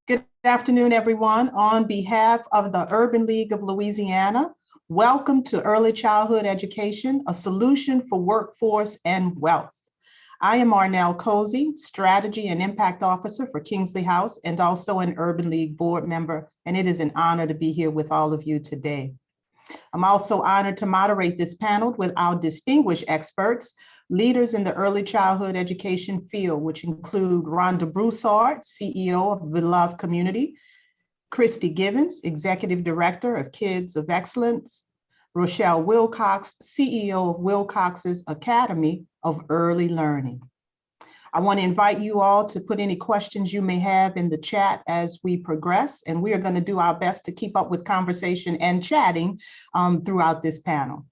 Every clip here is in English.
Good afternoon, everyone. On behalf of the Urban League of Louisiana, welcome to Early Childhood Education, a solution for workforce and wealth. I am Arnel Cosey, Strategy and Impact Officer for Kingsley House and also an Urban League board member, and it is an honor to be here with all of you today. I'm also honored to moderate this panel with our distinguished experts, leaders in the early childhood education field, which include Rhonda Broussard, CEO of Beloved Community, Christy Gibbs, Executive Director of Kids of Excellence, Rochelle Wilcox, CEO of Wilcox's Academy of Early Learning. I want to invite you all to put any questions you may have in the chat as we progress, and we are going to do our best to keep up with conversation and chatting throughout this panel.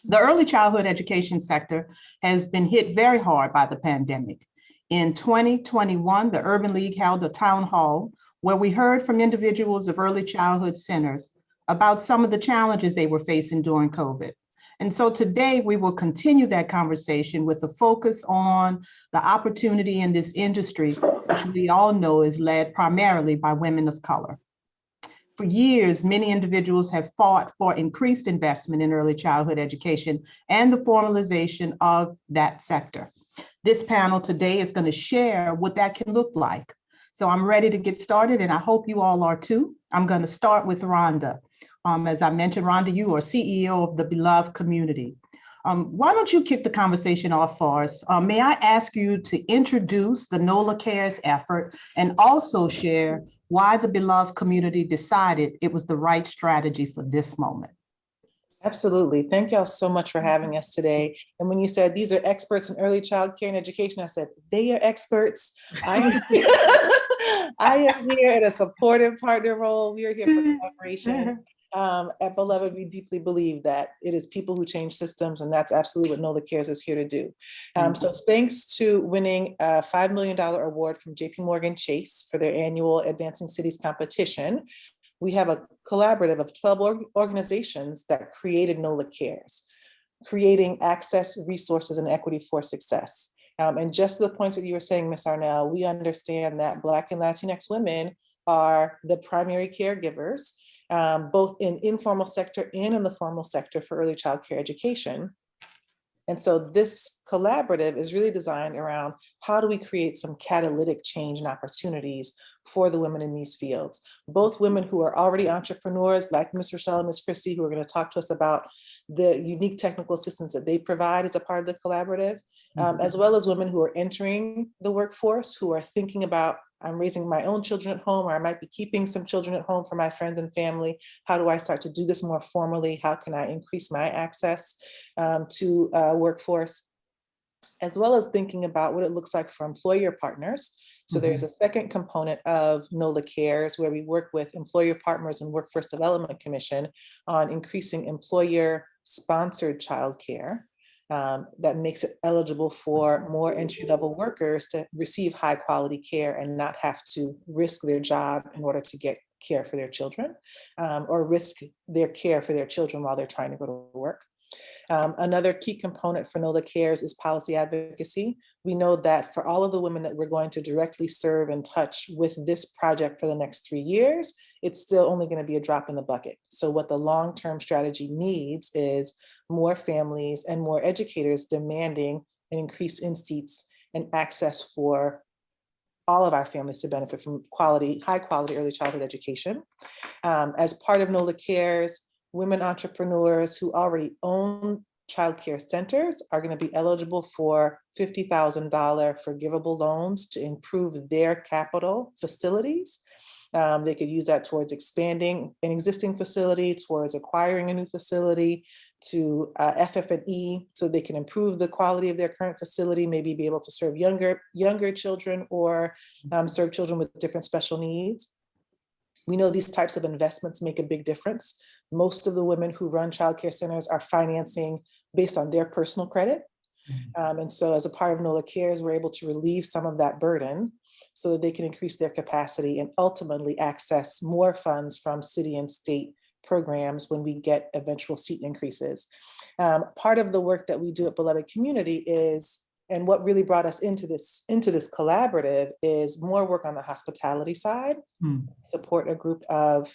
The early childhood education sector has been hit very hard by the pandemic. In 2021, the Urban League held a town hall where we heard from individuals of early childhood centers about some of the challenges they were facing during COVID. And so today we will continue that conversation with a focus on the opportunity in this industry, which we all know is led primarily by women of color. For years, many individuals have fought for increased investment in early childhood education and the formalization of that sector. This panel today is going to share what that can look like. So I'm ready to get started, and I hope you all are too. I'm going to start with Rhonda. As I mentioned, Rhonda, you are CEO of the Beloved Community. Why don't you kick the conversation off for us? May I ask you to introduce the Nola Cares effort and also share why the Beloved Community decided it was the right strategy for this moment? Absolutely. Thank y'all so much for having us today. And when you said these are experts in early child care and education, I said, they are experts. I am here in a supportive partner role. We are here for collaboration. At Beloved, we deeply believe that it is people who change systems, and that's absolutely what Nola Cares is here to do. So thanks to winning a $5 million award from JPMorgan Chase for their annual Advancing Cities competition, we have a collaborative of 12 organizations that created Nola Cares, creating access, resources, and equity for success. And just to the points that you were saying, Ms. Arnel, we understand that Black and Latinx women are the primary caregivers, both in informal sector and in the formal sector for early child care education. And so this collaborative is really designed around how do we create some catalytic change and opportunities for the women in these fields, both women who are already entrepreneurs like Ms. Rochelle and Ms. Kristi, who are going to talk to us about the unique technical assistance that they provide as a part of the collaborative, as well as women who are entering the workforce, who are thinking about, I'm raising my own children at home, or I might be keeping some children at home for my friends and family. How do I start to do this more formally? How can I increase my access to workforce? As well as thinking about what it looks like for employer partners. So there's a second component of Nola Cares where we work with employer partners and Workforce Development Commission on increasing employer-sponsored childcare. That makes it eligible for more entry-level workers to receive high quality care and not have to risk their job in order to get care for their children, or risk their care for their children while they're trying to go to work. Another key component for Nola Cares is policy advocacy. We know that for all of the women that we're going to directly serve and touch with this project for the next 3 years, it's still only going to be a drop in the bucket. So what the long-term strategy needs is more families and more educators demanding an increase in seats and access for all of our families to benefit from high quality early childhood education. As part of Nola Cares, women entrepreneurs who already own childcare centers are going to be eligible for $50,000 forgivable loans to improve their capital facilities. They could use that towards expanding an existing facility, towards acquiring a new facility, to FF&E, so they can improve the quality of their current facility, maybe be able to serve younger children or serve children with different special needs. We know these types of investments make a big difference. Most of the women who run childcare centers are financing based on their personal credit. And so as a part of Nola Cares, we're able to relieve some of that burden so that they can increase their capacity and ultimately access more funds from city and state programs when we get eventual seat increases. Part of the work that we do at Beloved Community is And what really brought us into this collaborative is more work on the hospitality side, support a group of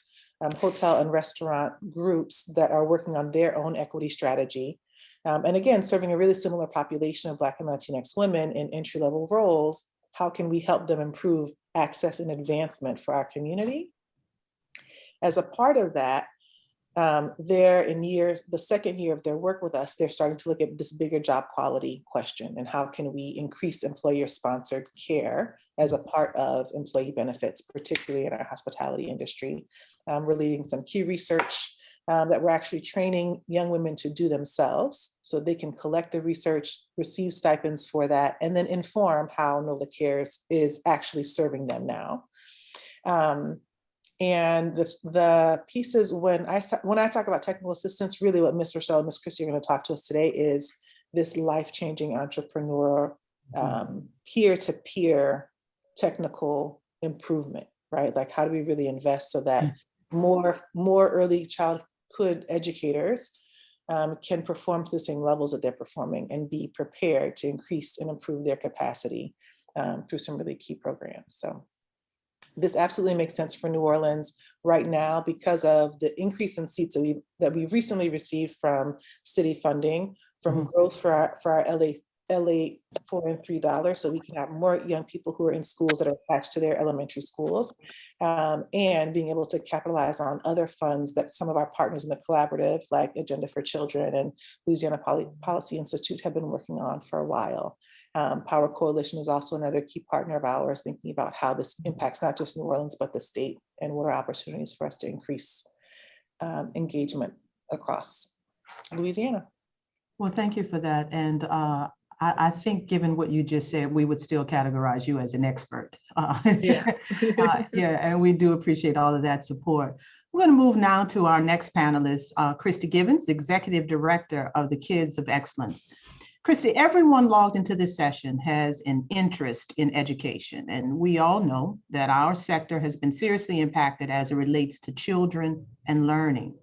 hotel and restaurant groups that are working on their own equity strategy. And again, serving a really similar population of Black and Latinx women in entry-level roles. How can we help them improve access and advancement for our community? As a part of that, the second year of their work with us, they're starting to look at this bigger job quality question and how can we increase employer-sponsored care as a part of employee benefits, particularly in our hospitality industry. We're leading some key research that we're actually training young women to do themselves so they can collect the research, receive stipends for that, and then inform how Nola Cares is actually serving them now. And the pieces, when I talk about technical assistance, really what Miss Rochelle and Miss Kristi are going to talk to us today is this life-changing entrepreneur, peer-to-peer technical improvement, right? Like, how do we really invest so that more early childhood educators can perform to the same levels that they're performing and be prepared to increase and improve their capacity through some really key programs. So this absolutely makes sense for New Orleans right now because of the increase in seats that we recently received from city funding, from growth for our LA $4 and $3, so we can have more young people who are in schools that are attached to their elementary schools, and being able to capitalize on other funds that some of our partners in the collaborative, like Agenda for Children and Louisiana Policy Institute, have been working on for a while. Power Coalition is also another key partner of ours, thinking about how this impacts not just New Orleans, but the state, and what are opportunities for us to increase engagement across Louisiana. Well, thank you for that. And I think given what you just said, we would still categorize you as an expert. Yes. Yeah, and we do appreciate all of that support. We're going to move now to our next panelist, Christy Gibbs, Executive Director of the Kids of Excellence. Kristi, everyone logged into this session has an interest in education, and we all know that our sector has been seriously impacted as it relates to children and learning.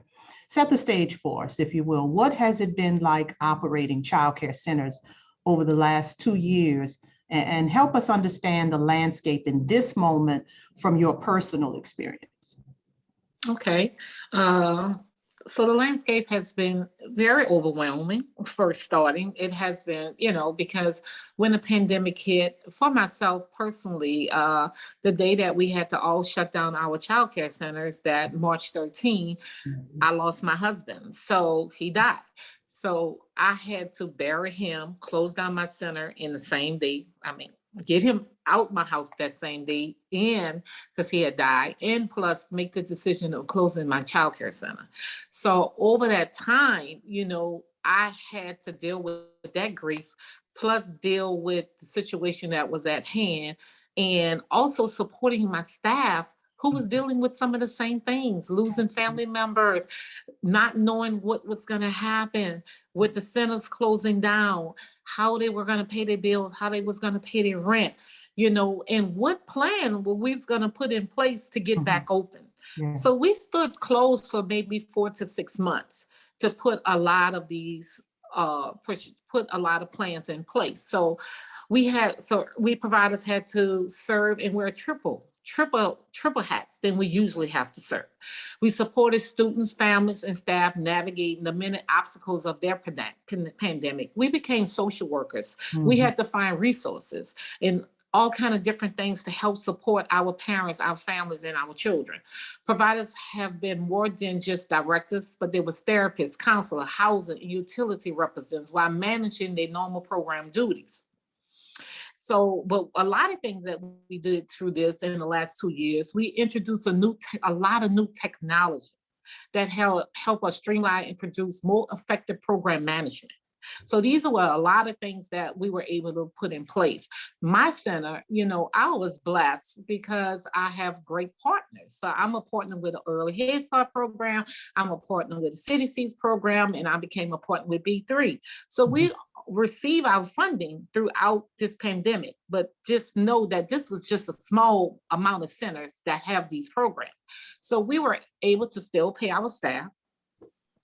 Set the stage for us, if you will. What has it been like operating childcare centers over the last 2 years, and help us understand the landscape in this moment from your personal experience? Okay. So the landscape has been very overwhelming for starting. It has been, because when the pandemic hit, for myself personally, the day that we had to all shut down our childcare centers, that March 13, I lost my husband. So he died. So I had to bury him, close down my center in the same day. Get him out my house that same day, and because he had died, and plus make the decision of closing my childcare center. So over that time, I had to deal with that grief, plus deal with the situation that was at hand, and also supporting my staff who was dealing with some of the same things, losing family members, not knowing what was going to happen with the centers closing down, how they were going to pay their bills, how they was going to pay their rent, and what plan were we going to put in place to get back open. Yeah. So we stood closed for maybe 4 to 6 months to put a lot of these, put a lot of plans in place. So we providers had to serve and wear triple hats than we usually have to serve. We supported students, families, and staff navigating the many obstacles of their pandemic. We became social workers. We had to find resources and all kinds of different things to help support our parents, our families, and our children. Providers have been more than just directors, but there was therapists, counselor, housing, and utility representatives while managing their normal program duties. So, but a lot of things that we did through this in the last 2 years, we introduced a lot of new technology that help us streamline and produce more effective program management. So these were a lot of things that we were able to put in place. My center, I was blessed because I have great partners. So I'm a partner with the Early Head Start program. I'm a partner with the CDC's program, and I became a partner with B3. So we receive our funding throughout this pandemic, but just know that this was just a small amount of centers that have these programs. So we were able to still pay our staff.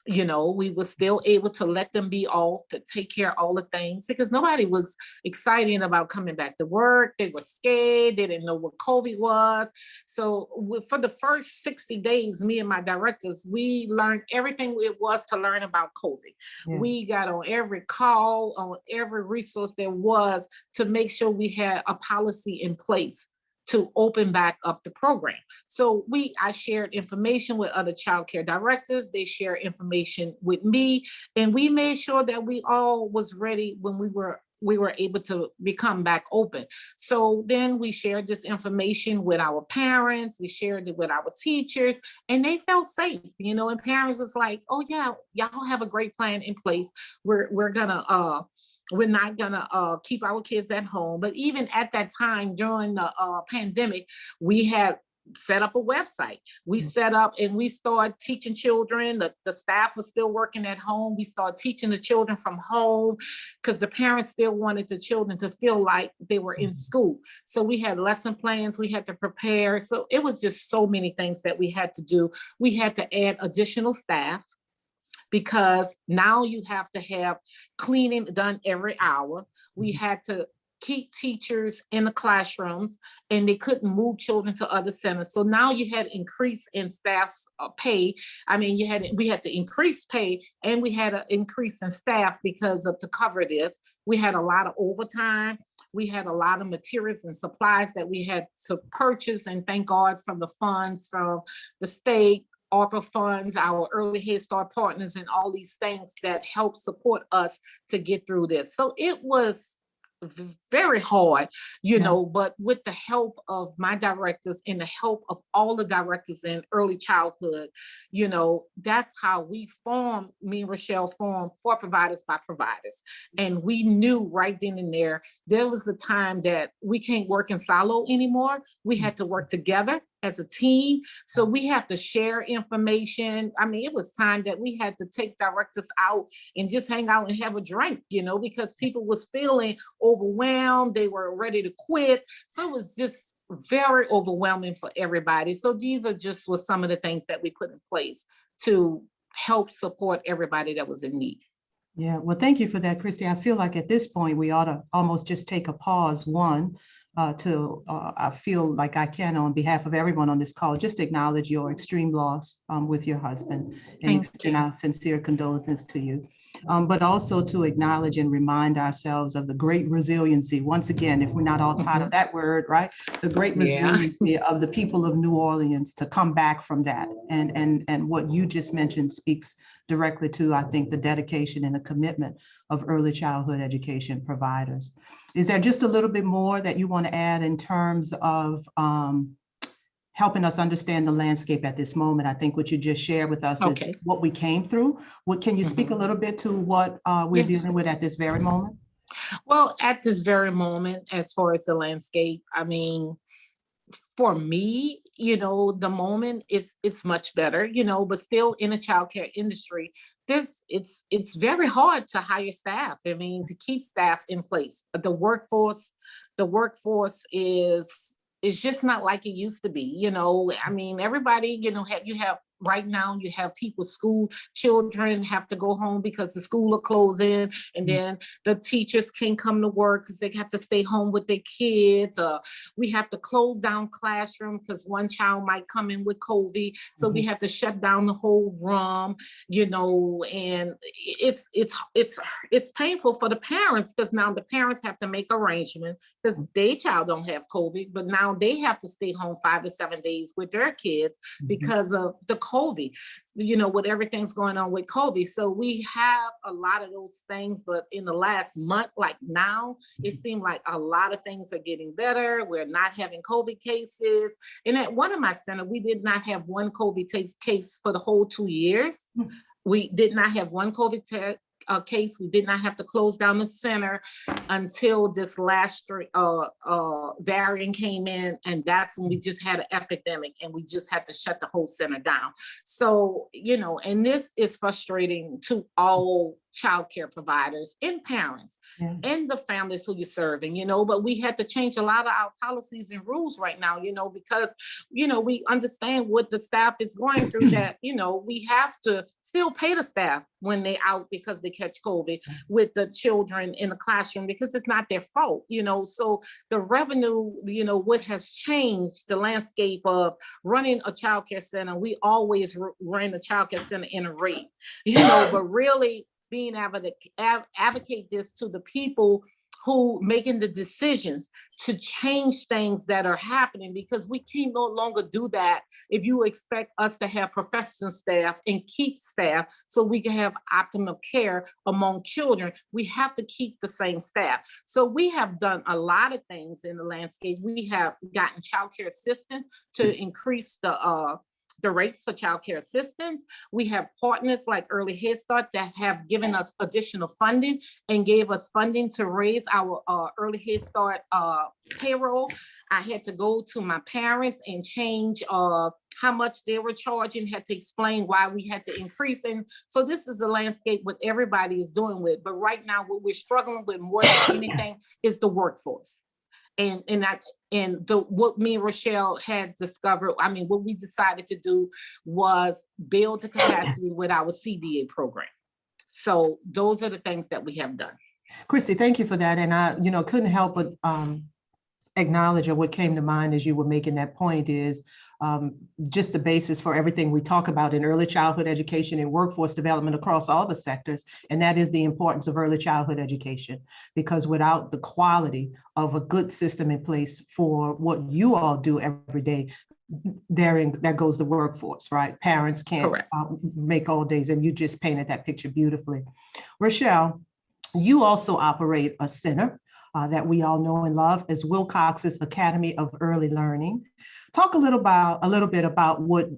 We were still able to let them be off, to take care of all the things, because nobody was excited about coming back to work. They were scared. They didn't know what COVID was. So for the first 60 days, me and my directors, we learned everything it was to learn about COVID. Yeah. We got on every call, on every resource there was to make sure we had a policy in place to open back up the program. So I shared information with other child care directors. They shared information with me, and we made sure that we all was ready when we were able to become back open. So then we shared this information with our parents, we shared it with our teachers, and they felt safe, and parents was like, oh yeah, y'all have a great plan in place. We're not gonna keep our kids at home. But even at that time during the pandemic, we had set up a website. We set up and we started teaching children. The staff was still working at home. We started teaching the children from home because the parents still wanted the children to feel like they were in school. So we had lesson plans we had to prepare. So it was just so many things that we had to do. We had to add additional staff, because now you have to have cleaning done every hour. We had to keep teachers in the classrooms, and they couldn't move children to other centers. So now you had increase in staff's pay. I mean, we had to increase pay, and we had an increase in staff to cover this. We had a lot of overtime. We had a lot of materials and supplies that we had to purchase, and thank God from the funds from the state, ARPA funds, our early Head Start partners, and all these things that help support us to get through this. So it was very hard, but with the help of my directors and the help of all the directors in early childhood, that's how me and Rochelle formed For Providers by Providers. And we knew right then and there was a time that we can't work in silo anymore. We had to work together as a team. So we have to share information. I mean, it was time that we had to take directors out and just hang out and have a drink, because people was feeling overwhelmed. They were ready to quit. So it was just very overwhelming for everybody. So these are just some of the things that we put in place to help support everybody that was in need. Yeah, well, thank you for that, Kristi. I feel like at this point, we ought to almost just take a pause, I feel like I can, on behalf of everyone on this call, just acknowledge your extreme loss with your husband and extend our sincere condolences to you. But also to acknowledge and remind ourselves of the great resiliency. Once again, if we're not all tired of that word, right? The great resiliency of the people of New Orleans to come back from that. And what you just mentioned speaks directly to, I think, the dedication and the commitment of early childhood education providers. Is there just a little bit more that you want to add in terms of helping us understand the landscape at this moment? I think what you just shared with us is what we came through. Can you speak a little bit to what we're dealing with at this very moment? Well, at this very moment, as far as the landscape, I mean, for me, the moment it's much better, but still in the childcare industry, it's very hard to hire staff. I mean, to keep staff in place. The workforce is just not like it used to be. I mean, everybody, right now you have school children have to go home because the school are closing, and then the teachers can't come to work because they have to stay home with their kids. We have to close down classroom because one child might come in with COVID. So we have to shut down the whole room, and it's painful for the parents, because now the parents have to make arrangements because their child don't have COVID, but now they have to stay home 5 to 7 days with their kids because of the COVID, with everything's going on with COVID. So we have a lot of those things, but in the last month, like now, it seemed like a lot of things are getting better. We're not having COVID cases. And at one of my centers, we did not have one COVID case for the whole 2 years. We did not have one COVID case. We did not have to close down the center until this last variant came in, and that's when we just had an epidemic, and we just had to shut the whole center down. So, and this is frustrating to all childcare providers and parents Yeah. and the families who you're serving, but we had to change a lot of our policies and rules right now, because, we understand what the staff is going through, that, we have to still pay the staff when they're out because they catch COVID with the children in the classroom, because it's not their fault, so the revenue, what has changed the landscape of running a childcare center. We always ran a childcare center in a rate, but really being able to advocate this to the people who making the decisions to change things that are happening, because we can no longer do that if you expect us to have professional staff and keep staff so we can have optimal care among children. We have to keep the same staff. So we have done a lot of things in the landscape. We have gotten childcare assistants to increase the rates for childcare assistance. We have partners like Early Head Start that have given us additional funding and gave us funding to raise our Early Head Start payroll. I had to go to my parents and change how much they were charging, had to explain why we had to increase. And so this is a landscape what everybody is doing with. But right now, what we're struggling with more than anything is the workforce. What me and Rochelle had discovered, what we decided to do was build the capacity with our CDA program. So those are the things that we have done. Kristi, thank you for that. And I, couldn't help but acknowledge, or what came to mind as you were making that point is just the basis for everything we talk about in early childhood education and workforce development across all the sectors. And that is the importance of early childhood education, because without the quality of a good system in place for what you all do every day, there goes the workforce, right? Parents can't make all days, and you just painted that picture beautifully. Rochelle, you also operate a center that we all know and love as Wilcox's Academy of Early Learning. Talk a little bit about what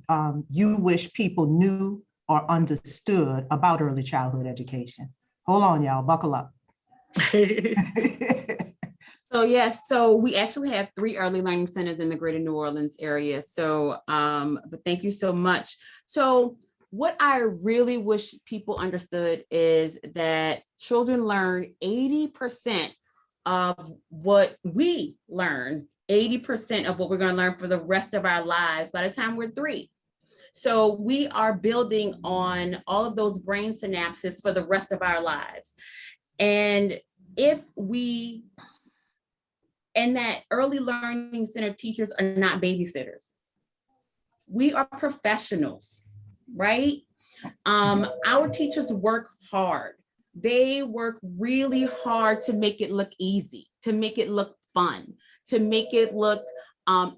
you wish people knew or understood about early childhood education. Hold on, y'all, buckle up. So yes, so we actually have 3 early learning centers in the greater New Orleans area. So, but thank you so much. So what I really wish people understood is that children learn 80% of what we learn, 80% of what we're going to learn for the rest of our lives by the time we're 3. So we are building on all of those brain synapses for the rest of our lives. And that early learning center teachers are not babysitters. We are professionals, right? Our teachers work hard. They work really hard to make it look easy, to make it look fun, to make it look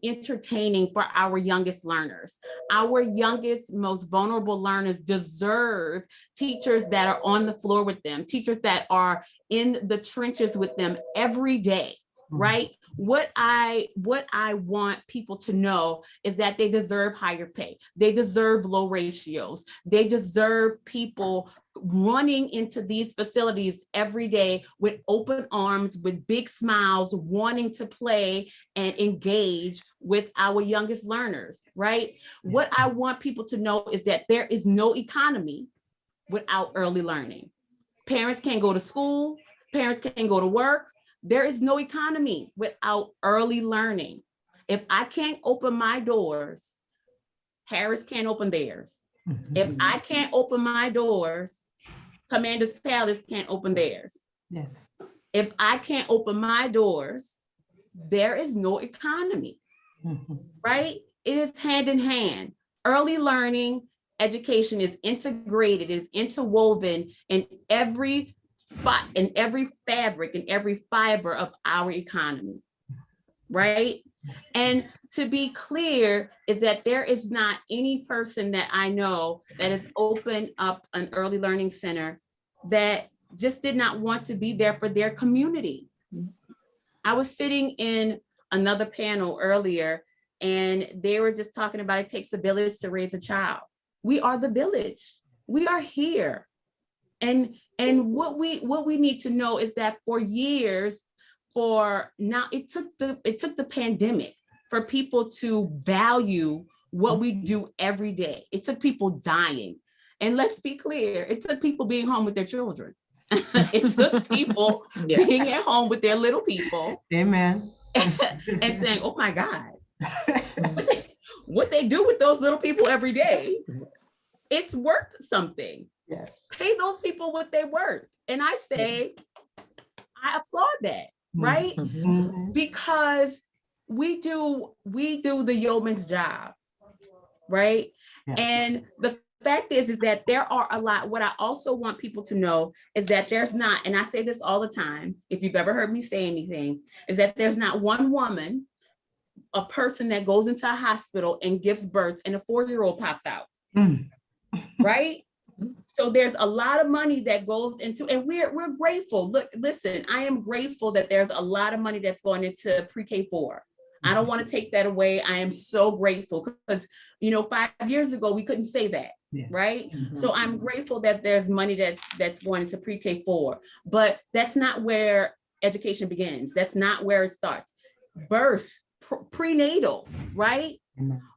entertaining for our youngest learners. Our youngest, most vulnerable learners deserve teachers that are on the floor with them, teachers that are in the trenches with them every day, right? What I want people to know is that they deserve higher pay. They deserve low ratios. They deserve people running into these facilities every day with open arms, with big smiles, wanting to play and engage with our youngest learners, right? What I want people to know is that there is no economy without early learning. Parents can't go to school. Parents can't go to work. There is no economy without early learning. If I can't open my doors, Harris can't open theirs. If I can't open my doors, Commander's Palace can't open theirs. Yes. If I can't open my doors, there is no economy, right? It is hand in hand. Early learning education is integrated, is interwoven in every fabric and every fiber of our economy, right? And to be clear is that there is not any person that I know that has opened up an early learning center that just did not want to be there for their community. I was sitting in another panel earlier and they were just talking about it takes a village to raise a child. We are the village. We are here. And what we need to know is that for years, it took the pandemic for people to value what we do every day. It took people dying. And let's be clear, it took people being home with their children. It took people Yeah. being at home with their little people. Amen. And saying, oh my God, what they do with those little people every day, it's worth something. Yes. Pay those people what they're worth. And I say, I applaud that, right? Mhm. Because we do the yeoman's job, right? Yeah. And the fact is that there are a lot. What I also want people to know is that there's not, and I say this all the time, if you've ever heard me say anything, is that there's not one woman, a person that goes into a hospital and gives birth and a 4-year-old pops out, right? So there's a lot of money that goes into, and we're grateful. Look, listen, I am grateful that there's a lot of money that's going into pre-K4. I don't want to take that away. I am so grateful because, 5 years ago, we couldn't say that, right? So I'm grateful that there's money that's going into pre-K4, but that's not where education begins. That's not where it starts. Birth, prenatal, right?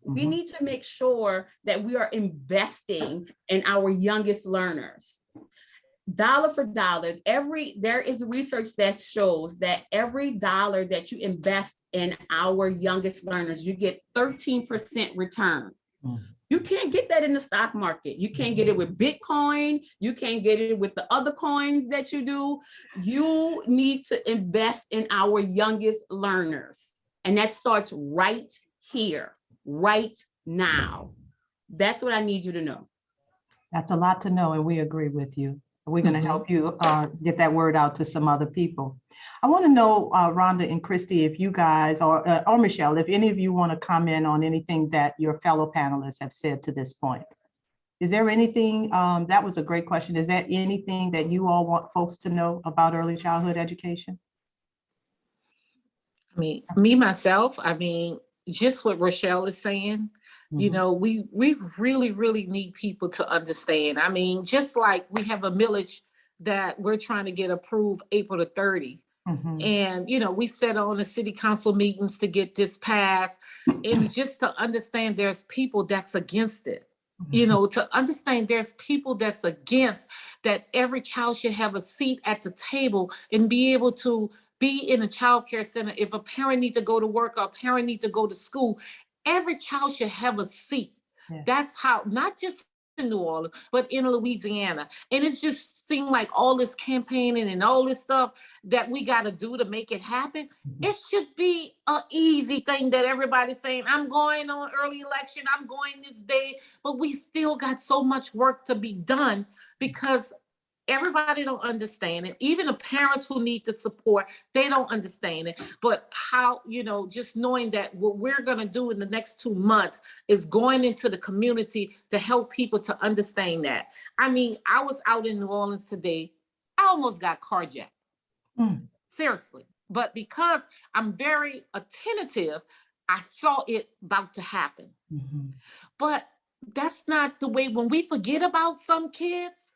We need to make sure that we are investing in our youngest learners. Dollar for dollar, there is research that shows that every dollar that you invest in our youngest learners, you get 13% return. You can't get that in the stock market. You can't get it with Bitcoin. You can't get it with the other coins that you do. You need to invest in our youngest learners. And that starts right here, right now. That's what I need you to know. That's a lot to know, and we agree with you. We're going to help you get that word out to some other people. I want to know, Rhonda and Kristi, if you guys, or Michelle, if any of you want to comment on anything that your fellow panelists have said to this point. Is there anything, that was a great question. Is there anything that you all want folks to know about early childhood education? Me myself, just what Rochelle is saying, we really, really need people to understand. Just like we have a millage that we're trying to get approved April the 30th. And, we set on the city council meetings to get this passed, and just to understand there's people that's against it. To understand there's people that's against that every child should have a seat at the table and be able to be in a child care center. If a parent needs to go to work or a parent needs to go to school, every child should have a seat. Yeah. That's how, not just in New Orleans, but in Louisiana. And it's just seemed like all this campaigning and all this stuff that we got to do to make it happen. It should be an easy thing that everybody's saying, I'm going on early election, I'm going this day, but we still got so much work to be done because everybody don't understand it. Even the parents who need the support, they don't understand it. But how, just knowing that what we're going to do in the next 2 months is going into the community to help people to understand that. I was out in New Orleans today. I almost got carjacked. Seriously. But because I'm very attentive, I saw it about to happen. But that's not the way. When we forget about some kids,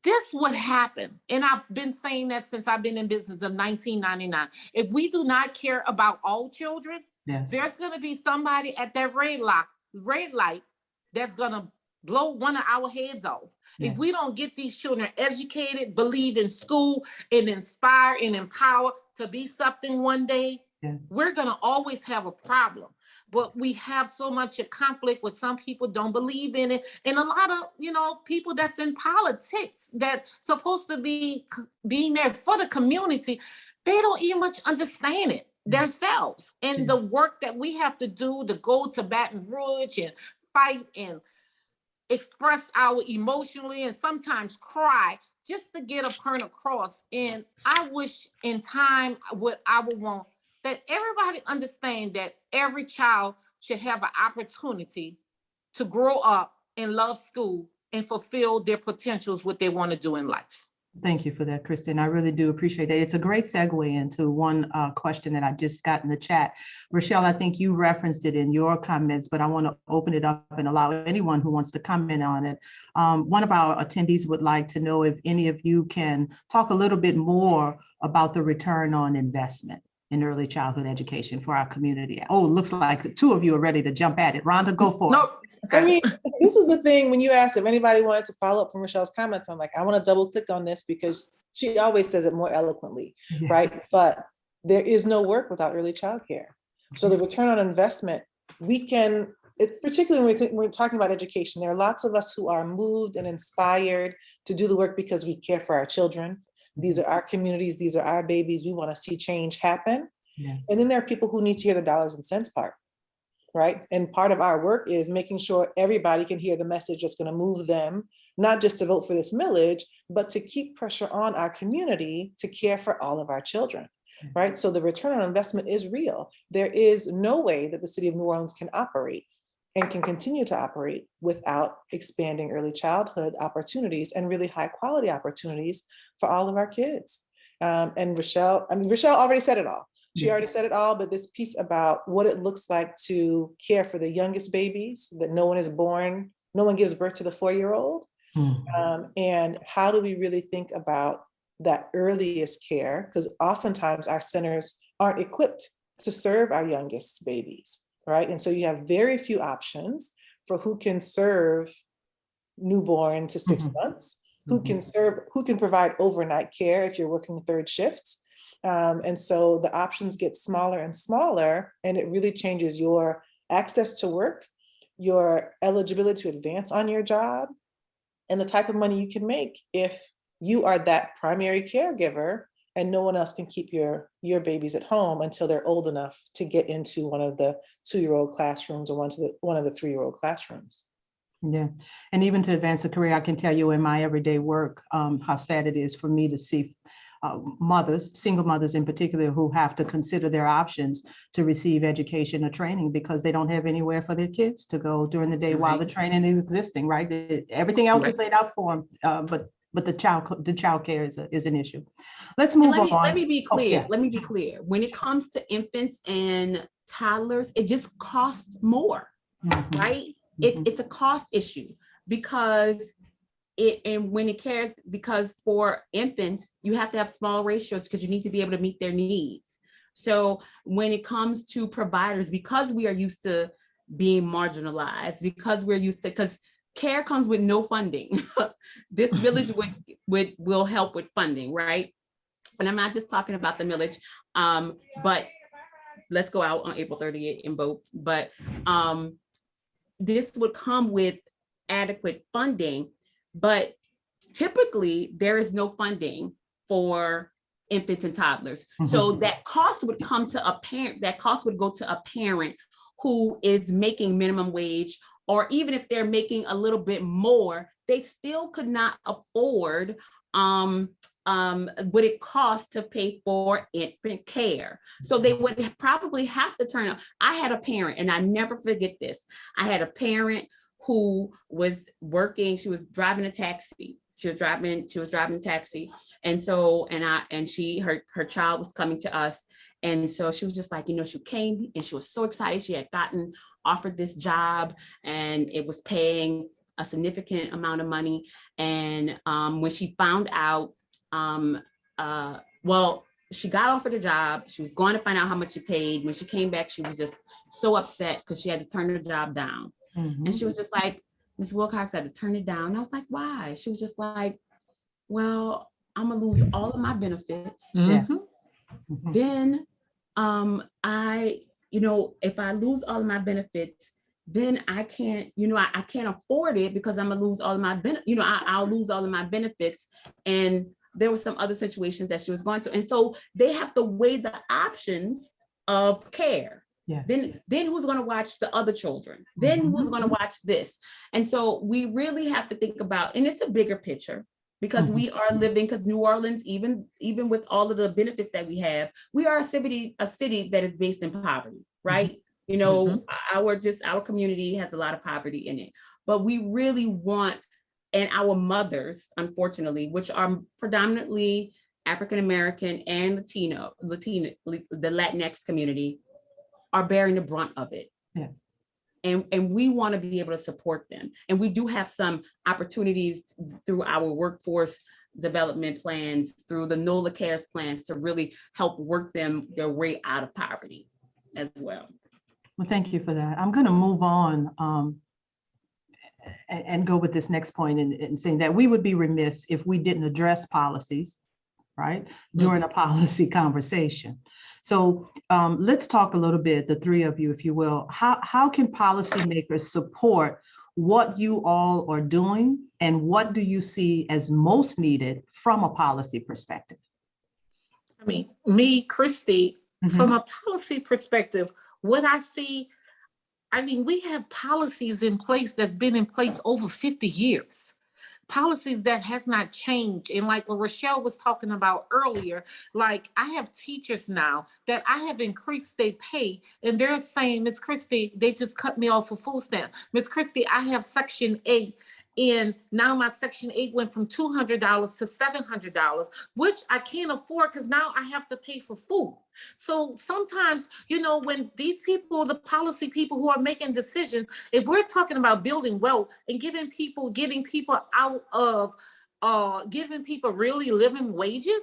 this would happen. And I've been saying that since I've been in business of 1999. If we do not care about all children, there's going to be somebody at that red light that's going to blow one of our heads off. If we don't get these children educated, believe in school, and inspire and empower to be something one day, we're going to always have a problem. But we have so much of conflict with some people don't believe in it. And a lot of, people that's in politics that's supposed to be being there for the community, they don't even much understand it themselves. And the work that we have to do to go to Baton Rouge and fight and express our emotionally and sometimes cry just to get a point across. And I wish in time what I would want that everybody understand that every child should have an opportunity to grow up and love school and fulfill their potentials, what they want to do in life. Thank you for that, Kristi. And I really do appreciate that. It's a great segue into one question that I just got in the chat. Rochelle, I think you referenced it in your comments, but I want to open it up and allow anyone who wants to comment on it. One of our attendees would like to know if any of you can talk a little bit more about the return on investment. in early childhood education for our community? Oh, looks like the two of you are ready to jump at it. Rhonda, go for it. Nope. I mean, this is the thing, when you asked if anybody wanted to follow up from Rochelle's comments, I'm like, I want to double click on this because she always says it more eloquently, Yeah. right? But there is no work without early childcare. So the return on investment, we can, particularly when we're talking about education, there are lots of us who are moved and inspired to do the work because we care for our children. These are our communities, these are our babies, we want to see change happen. Yeah. And then there are people who need to hear the dollars and cents part, right? And part of our work is making sure everybody can hear the message that's going to move them, not just to vote for this millage, but to keep pressure on our community to care for all of our children, right? So the return on investment is real. There is no way that the city of New Orleans can operate and can continue to operate without expanding early childhood opportunities and really high quality opportunities for all of our kids. And Rochelle already said it all. She already said it all, but this piece about what it looks like to care for the youngest babies, that no one gives birth to the 4-year-old. And how do we really think about that earliest care? Because oftentimes our centers aren't equipped to serve our youngest babies, right? And so you have very few options for who can serve newborn to 6 months, who can provide overnight care if you're working third shift. And so the options get smaller and smaller, and it really changes your access to work, your eligibility to advance on your job, and the type of money you can make if you are that primary caregiver and no one else can keep your babies at home until they're old enough to get into one of the 2-year-old classrooms or one of the 3-year-old classrooms. Yeah, and even to advance a career, I can tell you in my everyday work, how sad it is for me to see single mothers in particular, who have to consider their options to receive education or training because they don't have anywhere for their kids to go during the day while the training is existing, right? Everything else is laid out for them, but the child care is an issue. Let's move on. Let me be clear. Oh, yeah. Let me be clear. When it comes to infants and toddlers, it just costs more, right? It's a cost issue because because for infants, you have to have small ratios because you need to be able to meet their needs. So when it comes to providers, because we are used to being marginalized, because care comes with no funding. This village will help with funding, right? And I'm not just talking about the millage, but let's go out on April 30th and vote. But this would come with adequate funding, but typically there is no funding for infants and toddlers. So that cost would come to a parent, that cost would go to a parent who is making minimum wage, or even if they're making a little bit more, they still could not afford what it costs to pay for infant care. So they would probably have to turn up. I had a parent, and I never forget this. I had a parent who was working, she was driving a taxi. She was driving a taxi. And so, her child was coming to us. And so she was just like, she came and she was so excited. She had gotten offered this job and it was paying a significant amount of money. And when she found out, she got offered a job. She was going to find out how much she paid. When she came back, she was just so upset because she had to turn her job down. And she was just like, Ms. Wilcox, I had to turn it down. And I was like, why? She was just like, well, I'm gonna lose all of my benefits. Then if I lose all of my benefits, then I can't, I can't afford it because I'm gonna lose all of my I'll lose all of my benefits. And there were some other situations that she was going to. And so they have to weigh the options of care. Yes. Then who's going to watch the other children? Then who's going to watch this? And so we really have to think about, and it's a bigger picture because we are living, because New Orleans, even with all of the benefits that we have, we are a city that is based in poverty, right? Our community has a lot of poverty in it, but we really want, and our mothers, unfortunately, which are predominantly African-American and Latino, the Latinx community, are bearing the brunt of it. Yeah. And we want to be able to support them. And we do have some opportunities through our workforce development plans, through the Nola Cares plans to really help work them their way out of poverty as well. Well, thank you for that. I'm going to move on and go with this next point in saying that we would be remiss if we didn't address policies, right, during a policy conversation. So let's talk a little bit, the three of you, if you will. How can policymakers support what you all are doing, and what do you see as most needed from a policy perspective? I mean, me, Kristi, from a policy perspective, what I see, I mean, we have policies in place that's been in place over 50 years. Policies that has not changed. And like what Rochelle was talking about earlier, like I have teachers now that I have increased their pay, and they're saying, Miss Kristi, they just cut me off for food stamp. Miss Kristi, I have Section 8, and now my Section 8 went from $200 to $700, which I can't afford because now I have to pay for food. So sometimes, you know, when these people, the policy people who are making decisions, if we're talking about building wealth and getting people out of, giving people really living wages,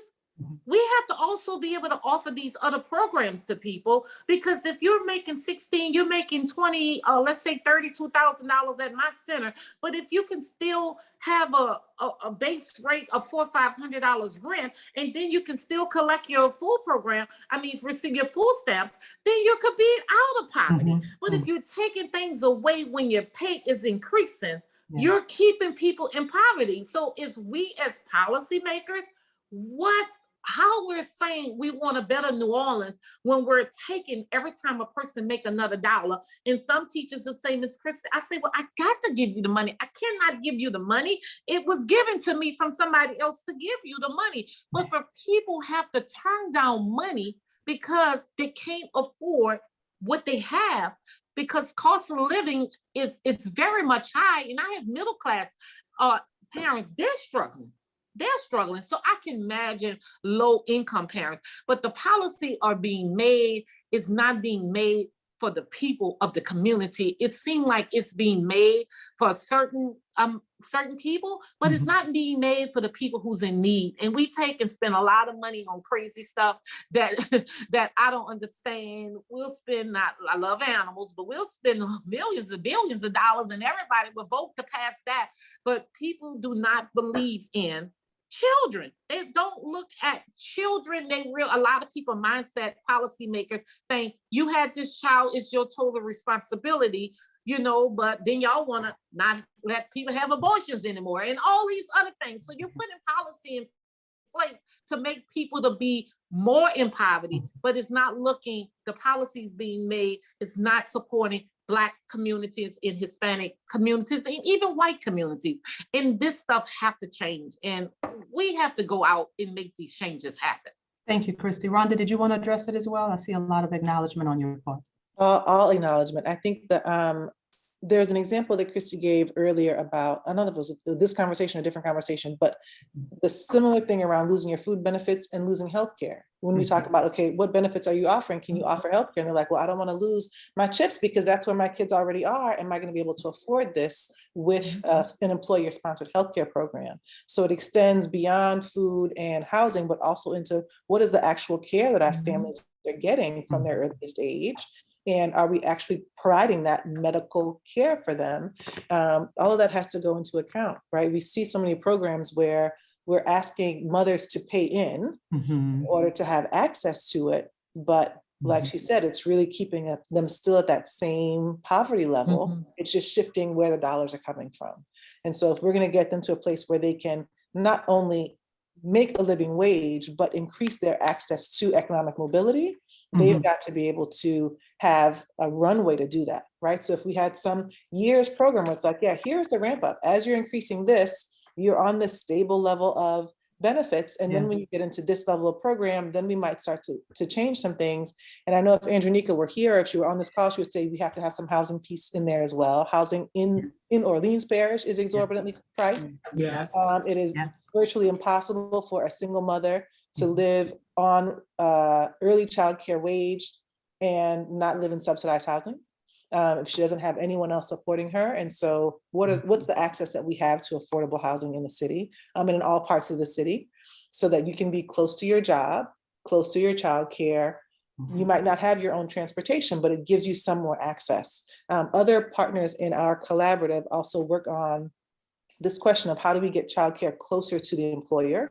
we have to also be able to offer these other programs to people, because if you're making 16, you're making 20, let's say $32,000 at my center. But if you can still have a base rate of $400 or $500 rent, and then you can still collect your food program, I mean, receive your food stamps, then you could be out of poverty. But if you're taking things away when your pay is increasing, you're keeping people in poverty. So if we as policymakers, how we're saying we want a better New Orleans when we're taking every time a person make another dollar. And some teachers will say, Miss Kristi, I say, well, I got to give you the money. I cannot give you the money. It was given to me from somebody else to give you the money. But for people have to turn down money because they can't afford what they have, because cost of living is very much high. And I have middle class parents, they're struggling. So I can imagine low income parents, but the policy is not being made for the people of the community. It seemed like it's being made for certain people, but it's not being made for the people who's in need. And we take and spend a lot of money on crazy stuff that I don't understand. We'll spend, I love animals, but we'll spend millions and billions of dollars, and everybody will vote to pass that. But people do not believe in children. They don't look at children. A lot of people mindset, policymakers think you had this child, it's your total responsibility, you know, but then y'all want to not let people have abortions anymore and all these other things. So you're putting policy in place to make people to be more in poverty, but it's not looking, the policies being made is not supporting Black communities, in Hispanic communities, and even white communities. And this stuff have to change. And we have to go out and make these changes happen. Thank you, Kristi. Rhonda, did you want to address it as well? I see a lot of acknowledgement on your part. All acknowledgement. I think that there's an example that Kristi gave earlier about, I know that was this conversation, a different conversation, but the similar thing around losing your food benefits and losing healthcare. When we talk about, okay, what benefits are you offering? Can you offer healthcare? And they're like, well, I don't want to lose my chips because that's where my kids already are. Am I going to be able to afford this with an employer-sponsored healthcare program? So it extends beyond food and housing, but also into what is the actual care that our families are getting from their earliest age. And are we actually providing that medical care for them? All of that has to go into account, right? We see so many programs where we're asking mothers to pay in order to have access to it. But like she said, it's really keeping them still at that same poverty level. It's just shifting where the dollars are coming from. And so if we're going to get them to a place where they can not only make a living wage, but increase their access to economic mobility, they've got to be able to have a runway to do that, right? So if we had some years program where it's like, yeah, here's the ramp up. As you're increasing this, you're on this stable level of benefits. And then when you get into this level of program, then we might start to change some things. And I know if Andronika were here, if she were on this call, she would say we have to have some housing piece in there as well. Housing in Orleans Parish is exorbitantly priced. Yes. It is virtually impossible for a single mother to live on early child care wage and not live in subsidized housing. if she doesn't have anyone else supporting her. And so what's the access that we have to affordable housing in the city, and in all parts of the city, so that you can be close to your job, close to your childcare. You might not have your own transportation, but it gives you some more access. Other partners in our collaborative also work on this question of how do we get childcare closer to the employer,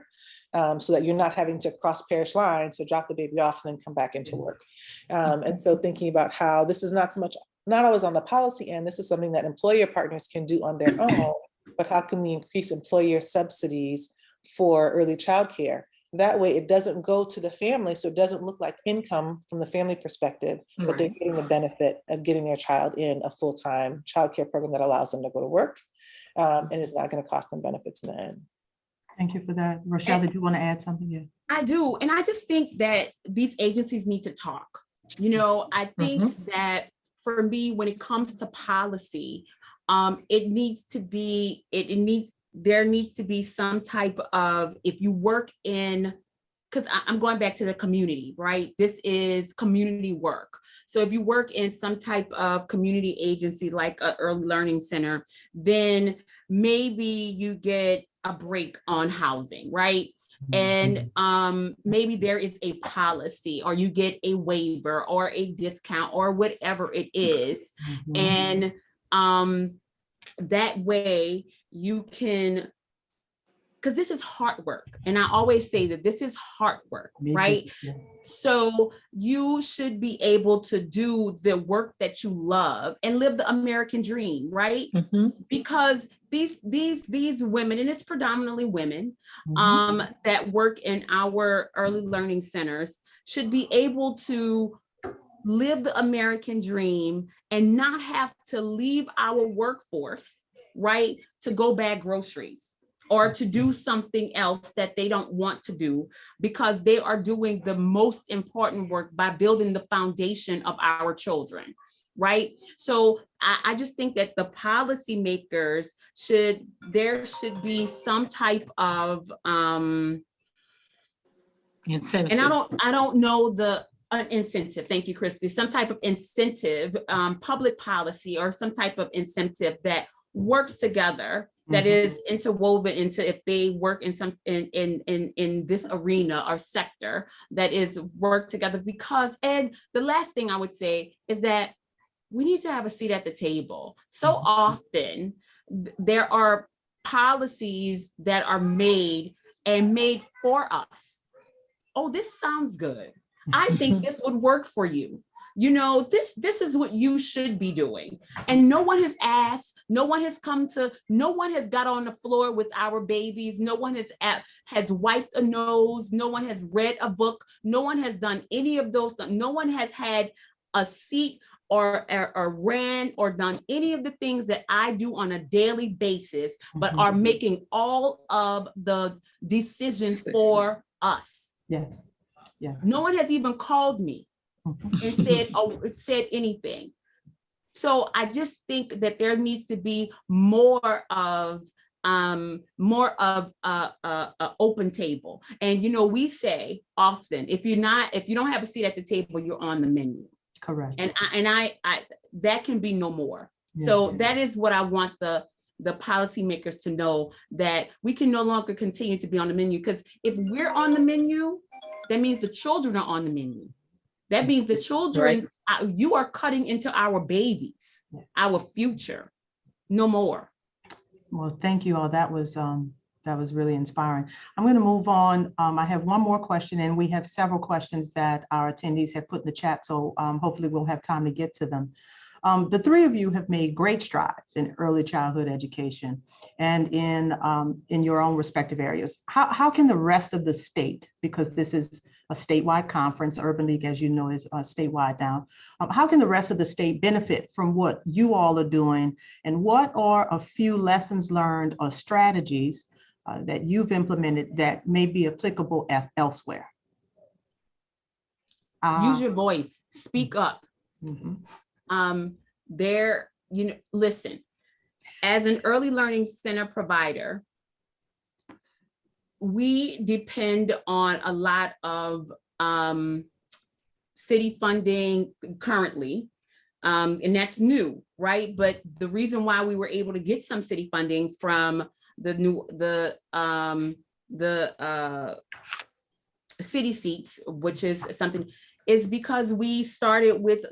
so that you're not having to cross parish lines, so drop the baby off and then come back into work. And so thinking about how this is not always on the policy end, this is something that employer partners can do on their own, but how can we increase employer subsidies for early childcare? That way it doesn't go to the family, so it doesn't look like income from the family perspective, but they're getting the benefit of getting their child in a full-time childcare program that allows them to go to work, and it's not going to cost them benefits in the end. Thank you for that. Rochelle, did you want to add something? Yeah. I do. And I just think that these agencies need to talk. I think that for me, when it comes to policy, there needs to be some type of, if you work in, because I'm going back to the community, right? This is community work. So if you work in some type of community agency, like an early learning center, then maybe you get a break on housing, right? And maybe there is a policy, or you get a waiver or a discount or whatever it is. And that way you can, because this is hard work. And I always say that this is hard work, right? So you should be able to do the work that you love and live the American dream, right? Because these women, and it's predominantly women, that work in our early learning centers, should be able to live the American dream and not have to leave our workforce, right, to go bag groceries or to do something else that they don't want to do, because they are doing the most important work by building the foundation of our children, right? So I just think that the policymakers there should be some type of incentive. And I don't know the incentive. Thank you, Kristi. Some type of incentive, public policy, or some type of incentive that works together, that is interwoven into, if they work in some in this arena or sector, that is work together. Because, and the last thing I would say is that we need to have a seat at the table. So often there are policies that are made for us. Oh, this sounds good. I think this would work for you. This is what you should be doing. And no one has asked, no one has got on the floor with our babies. No one has wiped a nose. No one has read a book. No one has done any of those things. No one has had a seat or ran or done any of the things that I do on a daily basis, but are making all of the decisions for us. Yes. Yes. No one has even called me and said anything. So I just think that there needs to be more of a open table. And we say often, if you don't have a seat at the table, you're on the menu. Correct. And I that can be no more. Yeah. So that is what I want the policymakers to know, that we can no longer continue to be on the menu. Because if we're on the menu, that means the children are on the menu. That means the children, you are cutting into our babies, our future. No more. Well, thank you all. That was really inspiring. I'm going to move on. I have one more question, and we have several questions that our attendees have put in the chat. So hopefully we'll have time to get to them. The three of you have made great strides in early childhood education and in your own respective areas. How can the rest of the state, because this is a statewide conference, Urban League, as you know, is statewide now, how can the rest of the state benefit from what you all are doing? And what are a few lessons learned or strategies that you've implemented that may be applicable elsewhere? Use your voice, speak up. Listen, as an early learning center provider, we depend on a lot of city funding currently And that's new, right? But the reason why we were able to get some city funding from the city seats, which is something, is because we started with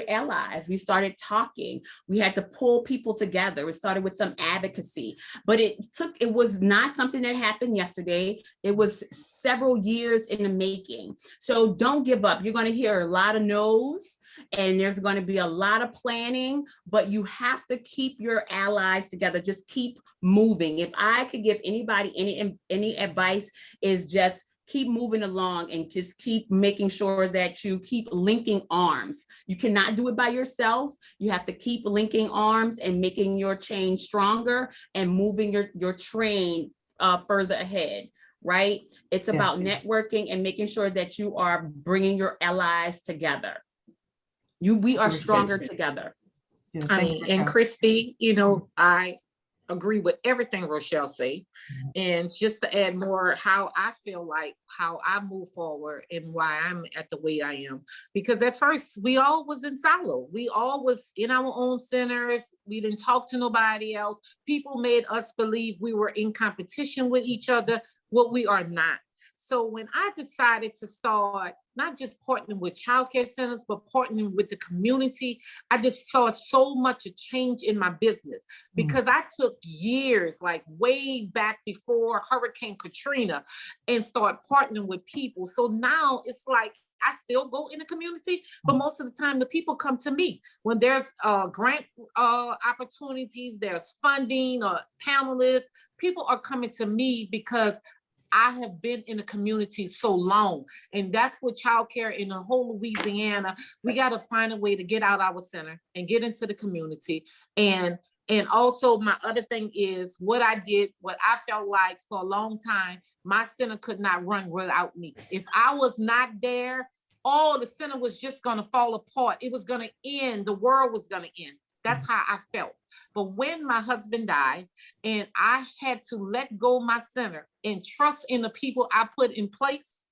allies. We started talking. We had to pull people together. We started with some advocacy, but it was not something that happened yesterday. It was several years in the making. So don't give up. You're going to hear a lot of no's, and there's going to be a lot of planning, but you have to keep your allies together. Just keep moving. If I could give anybody any advice, is just keep moving along and just keep making sure that you keep linking arms. You cannot do it by yourself. You have to keep linking arms and making your chain stronger and moving your train further ahead, right? It's about networking and making sure that you are bringing your allies together. We are stronger together. Yeah, I mean, and Kristi, I agree with everything Rochelle say. And just to add more, how I feel like how I move forward and why I'm at the way I am. Because at first we all was in silo. We all was in our own centers. We didn't talk to nobody else. People made us believe we were in competition with each other. What we are not. So when I decided to start not just partnering with childcare centers, but partnering with the community, I just saw so much a change in my business because I took years, like way back before Hurricane Katrina, and start partnering with people. So now it's like, I still go in the community, but most of the time the people come to me when there's grant opportunities, there's funding or panelists. People are coming to me because I have been in the community so long, and that's what childcare in the whole Louisiana. We got to find a way to get out our center and get into the community. And also my other thing is what I felt like for a long time, my center could not run without me. If I was not there, the center was just going to fall apart. It was going to end. The world was going to end. That's how I felt. But when my husband died and I had to let go my center and trust in the people I put in place,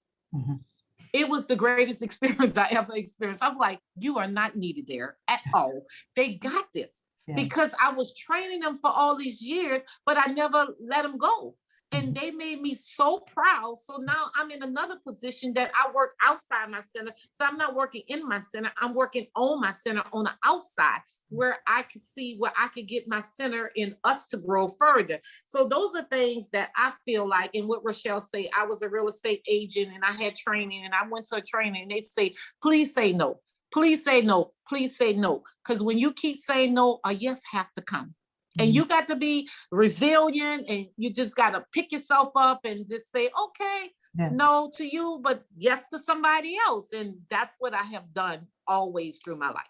it was the greatest experience I ever experienced. I'm like, you are not needed there at all. They got this because I was training them for all these years, but I never let them go. And they made me so proud. So now I'm in another position that I work outside my center. So I'm not working in my center. I'm working on my center on the outside where I could see where I could get my center and us to grow further. So those are things that I feel like, and what Rochelle say, I was a real estate agent and I had training and I went to a training and they say, please say no. Please say no. Please say no. Because when you keep saying no, a yes have to come. And you got to be resilient and you just got to pick yourself up and just say, okay, no to you, but yes to somebody else. And that's what I have done always through my life.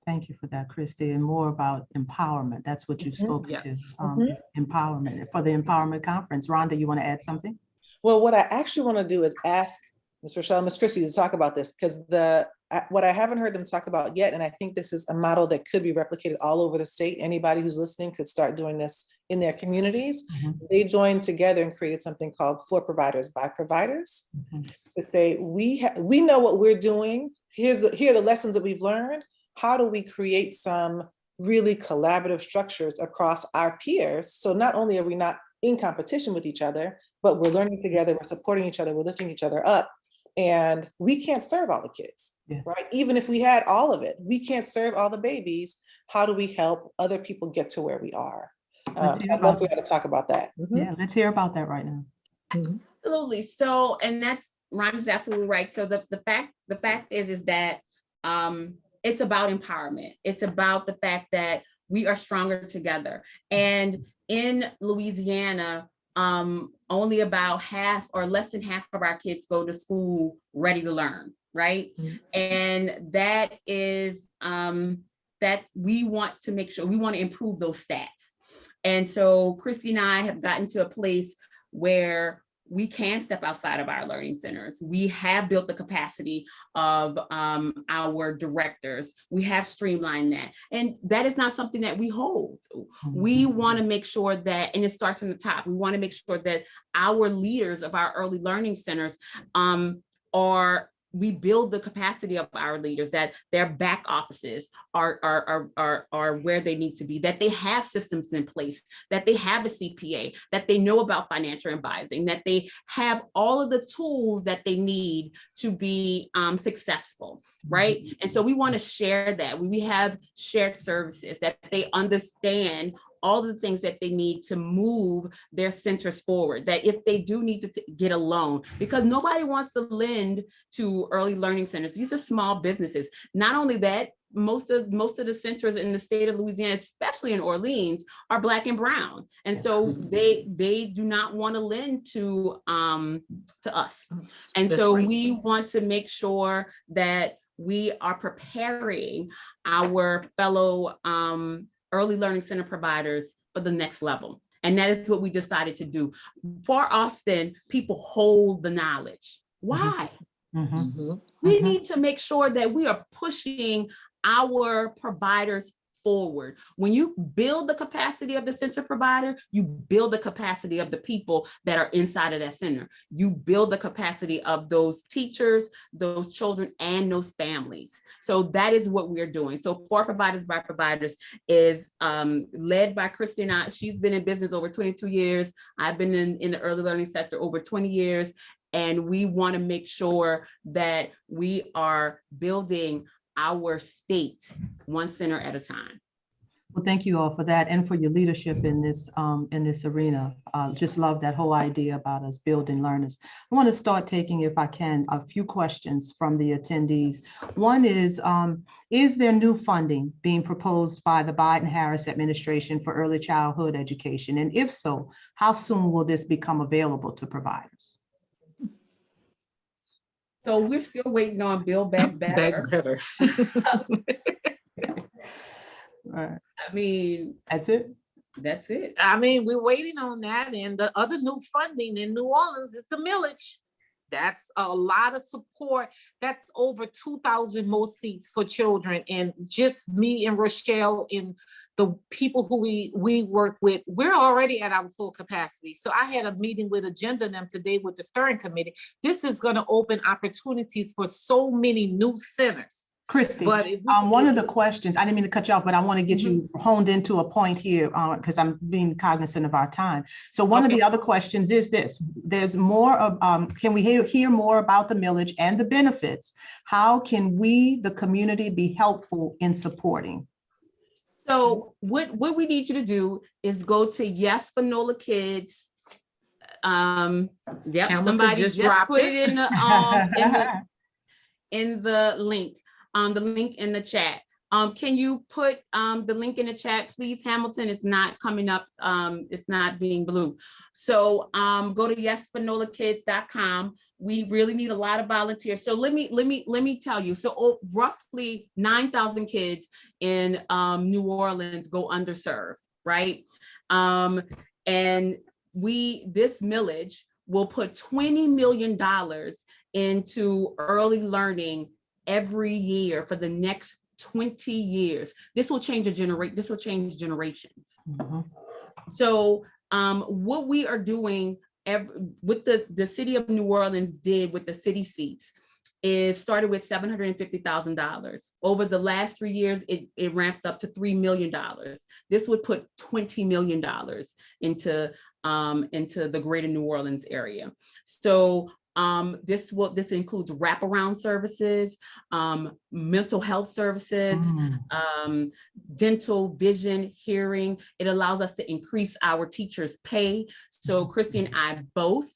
Thank you for that, Kristi. And more about empowerment. That's what you've spoken to, is empowerment for the Empowerment Conference. Rhonda, you want to add something? Well, what I actually want to do is ask Ms. Rochelle and Ms. Kristi to talk about this, because what I haven't heard them talk about yet, and I think this is a model that could be replicated all over the state. Anybody who's listening could start doing this in their communities. They joined together and created something called For Providers by Providers to say, we know what we're doing. Here are the lessons that we've learned. How do we create some really collaborative structures across our peers? So not only are we not in competition with each other, but we're learning together, we're supporting each other, we're lifting each other up. And we can't serve all the kids, right? Even if we had all of it, we can't serve all the babies. How do we help other people get to where we are? So I'd love to talk about that. Yeah, let's hear about that right now. Absolutely. So, and that's, Rhonda's absolutely right. So the fact is that it's about empowerment. It's about the fact that we are stronger together. And in Louisiana, only about half or less than half of our kids go to school ready to learn, right? And that is that we want to make sure, we want to improve those stats. And so Kristi and I have gotten to a place where we can step outside of our learning centers. We have built the capacity of our directors. We have streamlined that. And that is not something that we hold. We want to make sure that, and it starts from the top, we want to make sure that our leaders of our early learning centers are we build the capacity of our leaders, that their back offices are where they need to be, that they have systems in place, that they have a CPA, that they know about financial advising, that they have all of the tools that they need to be successful, right? And so we want to share that. We have shared services, that they understand all the things that they need to move their centers forward, that if they do need to get a loan, because nobody wants to lend to early learning centers. These are small businesses. Not only that, most of the centers in the state of Louisiana, especially in Orleans, are Black and brown. And so they do not want to lend to us. And so we want to make sure that we are preparing our fellow early learning center providers for the next level. And that is what we decided to do. Far often, people hold the knowledge. Why? We need to make sure that we are pushing our providers forward. When you build the capacity of the center provider, you build the capacity of the people that are inside of that center. You build the capacity of those teachers, those children, and those families. So that is what we're doing. So For Providers by Providers is led by Kristi and I. She's been in business over 22 years. I've been in the early learning sector over 20 years. And we want to make sure that we are building our state one center at a time. Well, thank you all for that and for your leadership in this arena. Just love that whole idea about us building learners. I want to start taking, if I can, a few questions from the attendees. One is there new funding being proposed by the Biden-Harris administration for early childhood education? And if so, how soon will this become available to providers? So we're still waiting on Build Back Better. Right. I mean, That's it. That's it. I mean, we're waiting on that. And the other new funding in New Orleans is the millage. That's a lot of support. That's over 2,000 more seats for children. And just me and Rochelle and the people who we work with, we're already at our full capacity. So I had a meeting with Agenda and them today with the steering committee. This is going to open opportunities for so many new centers. Kristi, one of the questions, I didn't mean to cut you off, but I want to get you honed into a point here because I'm being cognizant of our time. So one of the other questions is this: there's more of, can we hear more about the millage and the benefits? How can we, the community, be helpful in supporting? So what we need you to do is go to Yes for Nola Kids. Yep, somebody just put it in the link. The link in the chat. Can you put the link in the chat, please, Hamilton? It's not coming up. It's not being blue. So go to yesfornolakids.com. We really need a lot of volunteers. So let me tell you. So roughly 9,000 kids in New Orleans go underserved, right? And this millage will put $20 million into early learning every year for the next 20 years. This will change this will change generations. So what we are doing what the city of New Orleans did with the city seats is started with $750,000. Over the last 3 years, it ramped up to $3 million. This would put $20 million into the greater New Orleans area. So this includes wraparound services, mental health services, dental, vision, hearing. It allows us to increase our teachers' pay. So Kristi and I both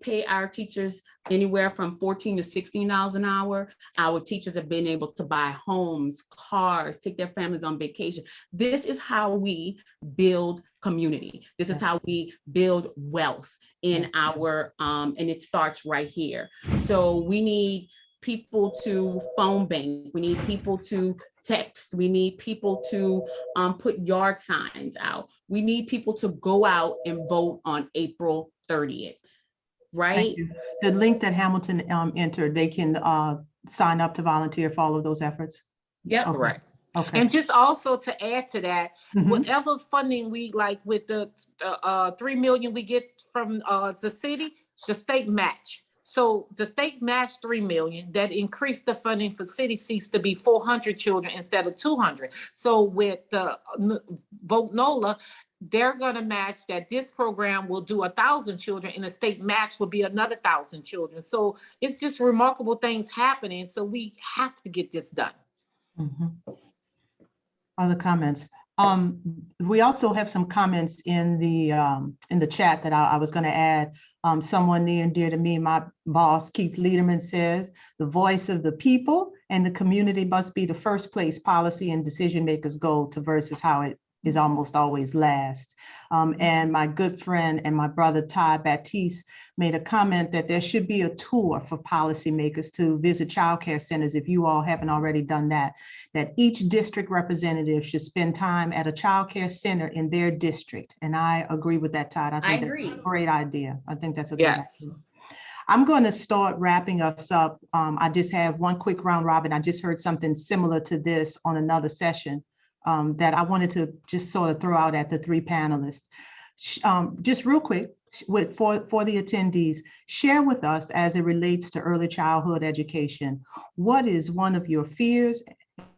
pay our teachers anywhere from $14 to $16 an hour. Our teachers have been able to buy homes, cars, take their families on vacation. This is how we build community. This is how we build wealth in our, and it starts right here. So we need people to phone bank. We need people to text. We need people to put yard signs out. We need people to go out and vote on April 30th. Right? The link that Hamilton entered, they can sign up to volunteer for all of those efforts? Yeah, okay. Right. Okay. And just also to add to that, whatever funding we like with the $3 million we get from the city, the state match. So the state matched 3 million, that increased the funding for city seats to be 400 children instead of 200. So with the Vote Nola, they're gonna match that this program will do 1,000 children and the state match will be another 1,000 children. So it's just remarkable things happening. So we have to get this done. Other comments? We also have some comments in the chat that I was going to add. Someone near and dear to me, my boss, Keith Lederman, says the voice of the people and the community must be the first place policy and decision makers go to versus how it is almost always last. And my good friend and my brother, Ty Baptiste, made a comment that there should be a tour for policymakers to visit childcare centers, if you all haven't already done that, that each district representative should spend time at a childcare center in their district. And I agree with that, Todd. I think agree. that's a great idea. I think that's a great Yes. idea. I'm going to start wrapping us up. I just have one quick round robin. I just heard something similar to this on another session that I wanted to just sort of throw out at the three panelists. Just real quick, for the attendees, share with us as it relates to early childhood education, what is one of your fears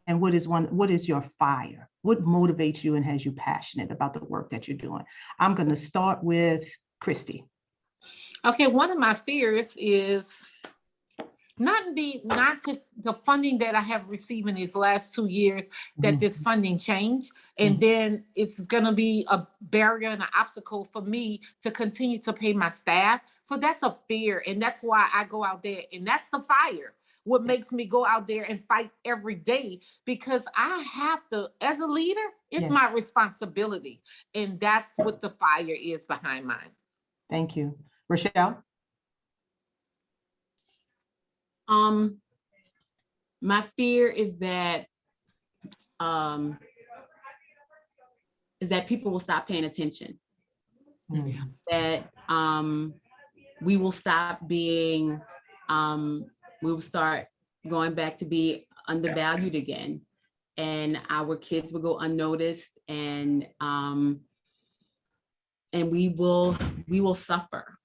and what is your fire? What motivates you and has you passionate about the work that you're doing? I'm going to start with Kristi. Okay, one of my fears is not the funding that I have received in these last 2 years, that this funding changed, and then it's gonna be a barrier and an obstacle for me to continue to pay my staff. So that's a fear, and that's why I go out there, and that's the fire. What makes me go out there and fight every day, because I have to, as a leader, it's my responsibility, and that's what the fire is behind mine. Thank you. Rochelle? My fear is that people will stop paying attention. That we will stop being, we will start going back to be undervalued again, and our kids will go unnoticed, and we will suffer.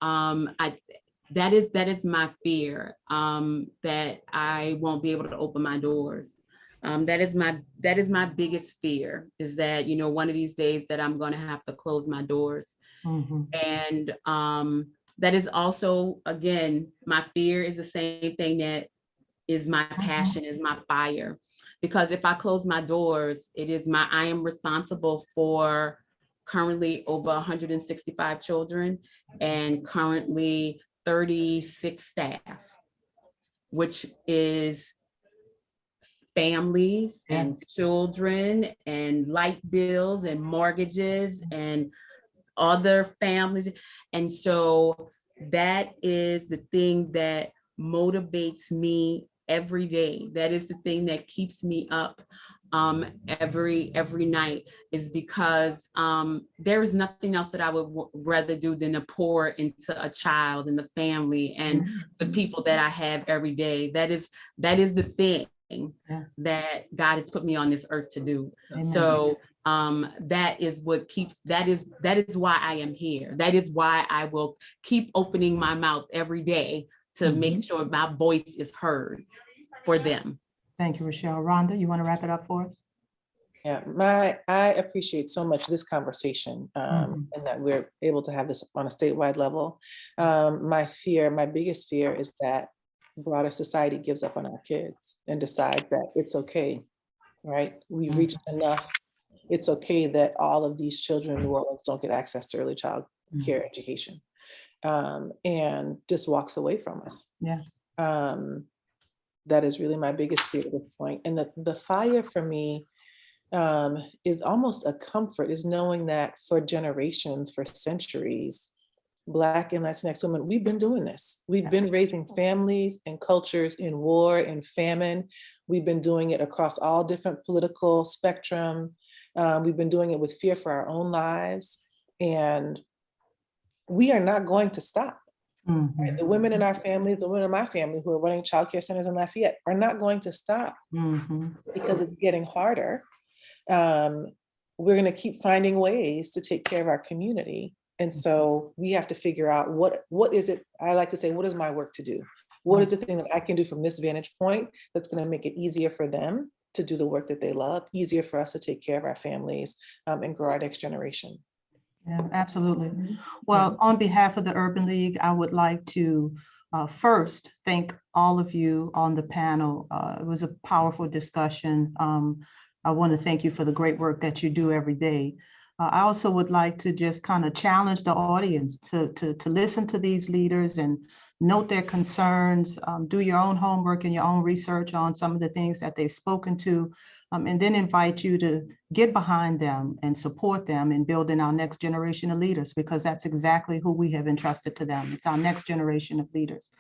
That is my fear, that I won't be able to open my doors. That is my biggest fear, is that, you know, one of these days that I'm going to have to close my doors. And that is also, again, my fear is the same thing that is my passion, is my fire. Because if I close my doors, I am responsible for currently over 165 children and currently 36 staff, which is families and children and light bills and mortgages and other families. And so that is the thing that motivates me every day. That is the thing that keeps me up every night, is because there is nothing else that I would rather do than to pour into a child and the family and the people that I have every day. That is the thing that God has put me on this earth to do. Amen. So that is what keeps, that is why I am here. That is why I will keep opening my mouth every day to make sure my voice is heard for them. Thank you, Rochelle. Rhonda, you want to wrap it up for us? Yeah, I appreciate so much this conversation, and that we're able to have this on a statewide level. My biggest fear is that broader society gives up on our kids and decides that it's okay, right? We've reached enough. It's okay that all of these children in New Orleans don't get access to early child care education, and just walks away from us. Yeah. That is really my biggest fear at this point. And the fire for me is almost a comfort, is knowing that for generations, for centuries, Black and Latinx women, we've been doing this. We've been raising families and cultures in war and famine. We've been doing it across all different political spectrum. We've been doing it with fear for our own lives. And we are not going to stop. Right? The women in our family, the women in my family who are running childcare centers in Lafayette are not going to stop because it's getting harder. We're going to keep finding ways to take care of our community. And so we have to figure out what is it, I like to say, what is my work to do? What is the thing that I can do from this vantage point that's going to make it easier for them to do the work that they love, easier for us to take care of our families and grow our next generation. Yeah, absolutely. Well, on behalf of the Urban League, I would like to first thank all of you on the panel. It was a powerful discussion. I want to thank you for the great work that you do every day. I also would like to just kind of challenge the audience to listen to these leaders and note their concerns, do your own homework and your own research on some of the things that they've spoken to, and then invite you to get behind them and support them in building our next generation of leaders, because that's exactly who we have entrusted to them. It's our next generation of leaders.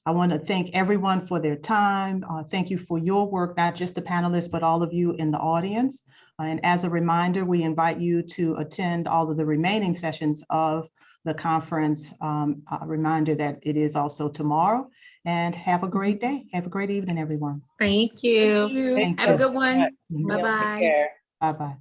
I want to thank everyone for their time. Thank you for your work, not just the panelists, but all of you in the audience. And as a reminder, we invite you to attend all of the remaining sessions of the conference. A reminder that it is also tomorrow. And have a great day. Have a great evening, everyone. Thank you. Thank you. Thank Have a you. good one. Take Bye-bye. care. Bye-bye.